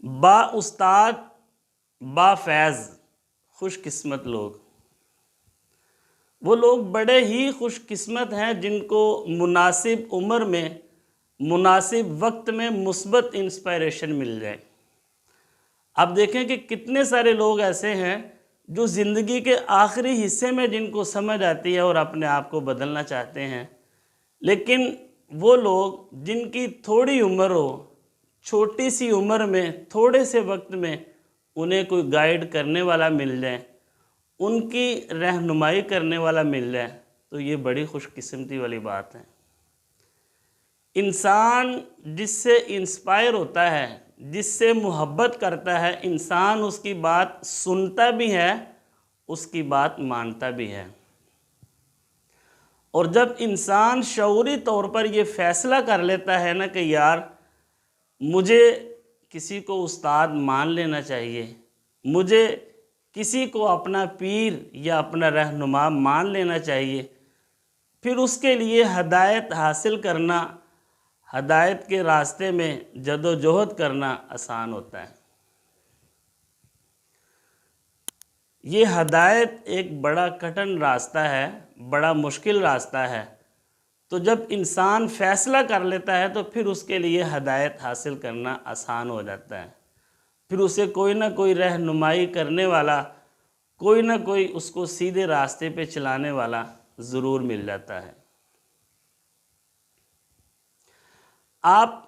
با استاد با فیض خوش قسمت لوگ، وہ لوگ بڑے ہی خوش قسمت ہیں جن کو مناسب عمر میں مناسب وقت میں مثبت انسپائریشن مل جائے۔ آپ دیکھیں کہ کتنے سارے لوگ ایسے ہیں جو زندگی کے آخری حصے میں جن کو سمجھ آتی ہے اور اپنے آپ کو بدلنا چاہتے ہیں، لیکن وہ لوگ جن کی تھوڑی عمر ہو، چھوٹی سی عمر میں تھوڑے سے وقت میں انہیں کوئی گائیڈ کرنے والا مل جائے، ان کی رہنمائی کرنے والا مل جائے، تو یہ بڑی خوش قسمتی والی بات ہے۔ انسان جس سے انسپائر ہوتا ہے، جس سے محبت کرتا ہے، انسان اس کی بات سنتا بھی ہے، اس کی بات مانتا بھی ہے۔ اور جب انسان شعوری طور پر یہ فیصلہ کر لیتا ہے نا کہ یار مجھے کسی کو استاد مان لینا چاہیے، مجھے کسی کو اپنا پیر یا اپنا رہنما مان لینا چاہیے، پھر اس کے لیے ہدایت حاصل کرنا، ہدایت کے راستے میں جد و جہد کرنا آسان ہوتا ہے۔ یہ ہدایت ایک بڑا کٹھن راستہ ہے، بڑا مشکل راستہ ہے، تو جب انسان فیصلہ کر لیتا ہے تو پھر اس کے لیے ہدایت حاصل کرنا آسان ہو جاتا ہے، پھر اسے کوئی نہ کوئی رہنمائی کرنے والا، کوئی نہ کوئی اس کو سیدھے راستے پہ چلانے والا ضرور مل جاتا ہے۔ آپ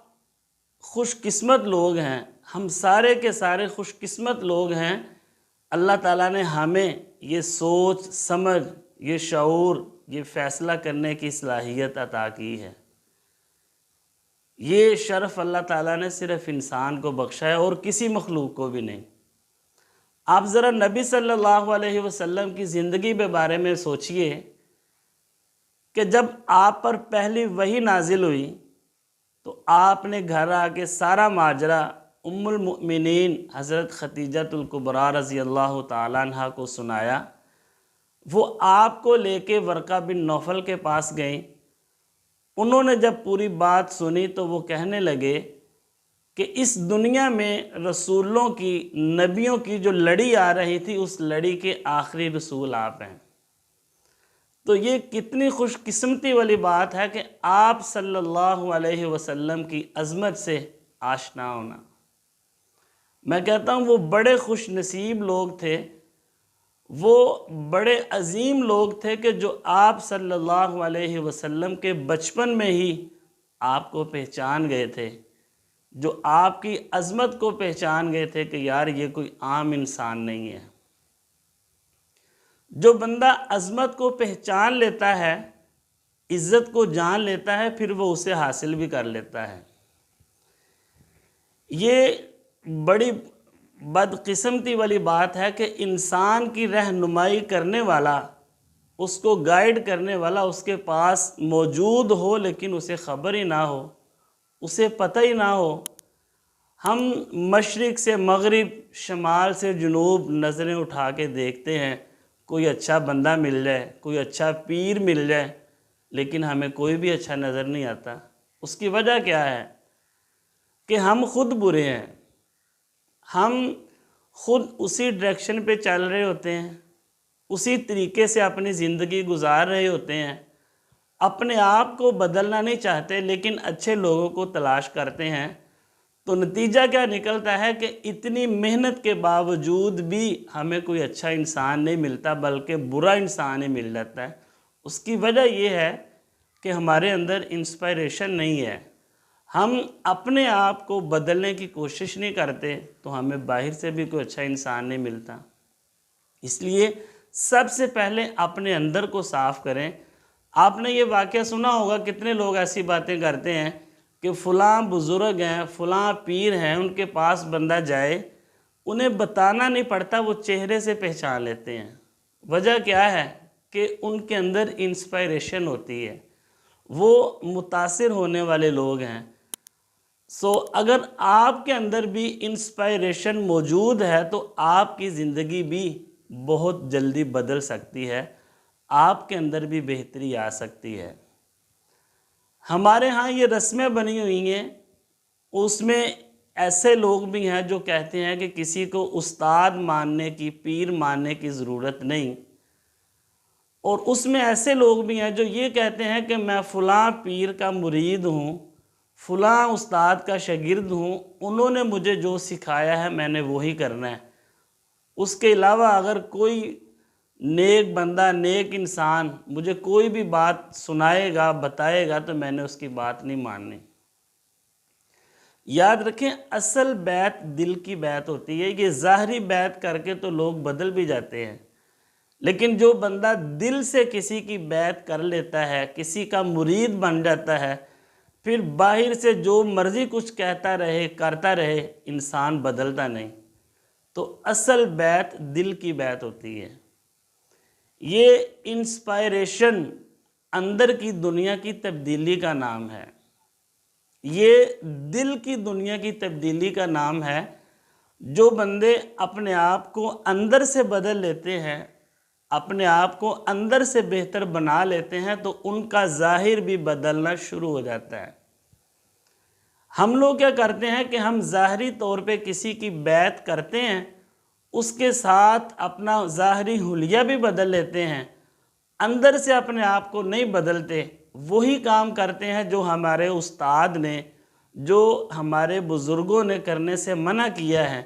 خوش قسمت لوگ ہیں، ہم سارے کے سارے خوش قسمت لوگ ہیں۔ اللہ تعالیٰ نے ہمیں یہ سوچ سمجھ، یہ شعور، یہ فیصلہ کرنے کی صلاحیت عطا کی ہے۔ یہ شرف اللہ تعالیٰ نے صرف انسان کو بخشا ہے اور کسی مخلوق کو بھی نہیں۔ آپ ذرا نبی صلی اللہ علیہ وسلم کی زندگی کے بارے میں سوچئے کہ جب آپ پر پہلی وحی نازل ہوئی تو آپ نے گھر آ کے سارا ماجرا ام المؤمنین حضرت خدیجۃ الکبریٰ رضی اللہ تعالیٰ عنہ کو سنایا۔ وہ آپ کو لے کے ورقہ بن نوفل کے پاس گئیں۔ انہوں نے جب پوری بات سنی تو وہ کہنے لگے کہ اس دنیا میں رسولوں کی، نبیوں کی جو لڑی آ رہی تھی، اس لڑی کے آخری رسول آپ ہیں۔ تو یہ کتنی خوش قسمتی والی بات ہے کہ آپ صلی اللہ علیہ وسلم کی عظمت سے آشنا ہونا۔ میں کہتا ہوں وہ بڑے خوش نصیب لوگ تھے، وہ بڑے عظیم لوگ تھے کہ جو آپ صلی اللہ علیہ وسلم کے بچپن میں ہی آپ کو پہچان گئے تھے، جو آپ کی عظمت کو پہچان گئے تھے کہ یار یہ کوئی عام انسان نہیں ہے۔ جو بندہ عظمت کو پہچان لیتا ہے، عزت کو جان لیتا ہے، پھر وہ اسے حاصل بھی کر لیتا ہے۔ یہ بڑی بدقسمتی والی بات ہے کہ انسان کی رہنمائی کرنے والا، اس کو گائیڈ کرنے والا اس کے پاس موجود ہو لیکن اسے خبر ہی نہ ہو، اسے پتہ ہی نہ ہو۔ ہم مشرق سے مغرب، شمال سے جنوب نظریں اٹھا کے دیکھتے ہیں، کوئی اچھا بندہ مل جائے، کوئی اچھا پیر مل جائے، لیکن ہمیں کوئی بھی اچھا نظر نہیں آتا۔ اس کی وجہ کیا ہے؟ کہ ہم خود برے ہیں، ہم خود اسی ڈائریکشن پہ چل رہے ہوتے ہیں، اسی طریقے سے اپنی زندگی گزار رہے ہوتے ہیں، اپنے آپ کو بدلنا نہیں چاہتے لیکن اچھے لوگوں کو تلاش کرتے ہیں۔ تو نتیجہ کیا نکلتا ہے کہ اتنی محنت کے باوجود بھی ہمیں کوئی اچھا انسان نہیں ملتا بلکہ برا انسان ہی مل جاتا ہے۔ اس کی وجہ یہ ہے کہ ہمارے اندر انسپائریشن نہیں ہے، ہم اپنے آپ کو بدلنے کی کوشش نہیں کرتے تو ہمیں باہر سے بھی کوئی اچھا انسان نہیں ملتا۔ اس لیے سب سے پہلے اپنے اندر کو صاف کریں۔ آپ نے یہ واقعہ سنا ہوگا، کتنے لوگ ایسی باتیں کرتے ہیں کہ فلاں بزرگ ہیں، فلاں پیر ہیں، ان کے پاس بندہ جائے، انہیں بتانا نہیں پڑتا، وہ چہرے سے پہچان لیتے ہیں۔ وجہ کیا ہے؟ کہ ان کے اندر انسپائریشن ہوتی ہے، وہ متاثر ہونے والے لوگ ہیں۔ اگر آپ کے اندر بھی انسپائریشن موجود ہے تو آپ کی زندگی بھی بہت جلدی بدل سکتی ہے، آپ کے اندر بھی بہتری آ سکتی ہے۔ ہمارے ہاں یہ رسمیں بنی ہوئی ہیں، اس میں ایسے لوگ بھی ہیں جو کہتے ہیں کہ کسی کو استاد ماننے کی، پیر ماننے کی ضرورت نہیں، اور اس میں ایسے لوگ بھی ہیں جو یہ کہتے ہیں کہ میں فلاں پیر کا مرید ہوں، فلاں استاد کا شاگرد ہوں، انہوں نے مجھے جو سکھایا ہے میں نے وہی کرنا ہے، اس کے علاوہ اگر کوئی نیک بندہ، نیک انسان مجھے کوئی بھی بات سنائے گا، بتائے گا تو میں نے اس کی بات نہیں ماننی۔ یاد رکھیں، اصل بیعت دل کی بیعت ہوتی ہے۔ یہ ظاہری بیعت کر کے تو لوگ بدل بھی جاتے ہیں، لیکن جو بندہ دل سے کسی کی بیعت کر لیتا ہے، کسی کا مرید بن جاتا ہے، پھر باہر سے جو مرضی کچھ کہتا رہے، کرتا رہے، انسان بدلتا نہیں۔ تو اصل بیعت دل کی بیعت ہوتی ہے۔ یہ انسپائریشن اندر کی دنیا کی تبدیلی کا نام ہے، یہ دل کی دنیا کی تبدیلی کا نام ہے۔ جو بندے اپنے آپ کو اندر سے بدل لیتے ہیں، اپنے آپ کو اندر سے بہتر بنا لیتے ہیں، تو ان کا ظاہر بھی بدلنا شروع ہو جاتا ہے۔ ہم لوگ کیا کرتے ہیں کہ ہم ظاہری طور پہ کسی کی بیعت کرتے ہیں، اس کے ساتھ اپنا ظاہری حلیہ بھی بدل لیتے ہیں، اندر سے اپنے آپ کو نہیں بدلتے، وہی کام کرتے ہیں جو ہمارے استاد نے، جو ہمارے بزرگوں نے کرنے سے منع کیا ہے،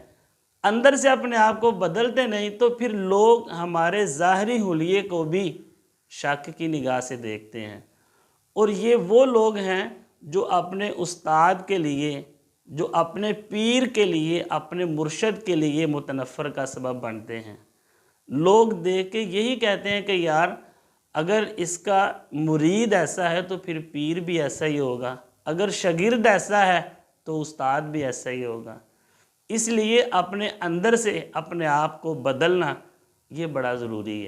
اندر سے اپنے آپ کو بدلتے نہیں، تو پھر لوگ ہمارے ظاہری حلیے کو بھی شک کی نگاہ سے دیکھتے ہیں۔ اور یہ وہ لوگ ہیں جو اپنے استاد کے لیے، جو اپنے پیر کے لیے، اپنے مرشد کے لیے متنفر کا سبب بنتے ہیں۔ لوگ دیکھ کے یہی کہتے ہیں کہ یار اگر اس کا مرید ایسا ہے تو پھر پیر بھی ایسا ہی ہوگا، اگر شاگرد ایسا ہے تو استاد بھی ایسا ہی ہوگا۔ اس لیے اپنے اندر سے اپنے آپ کو بدلنا یہ بڑا ضروری ہے۔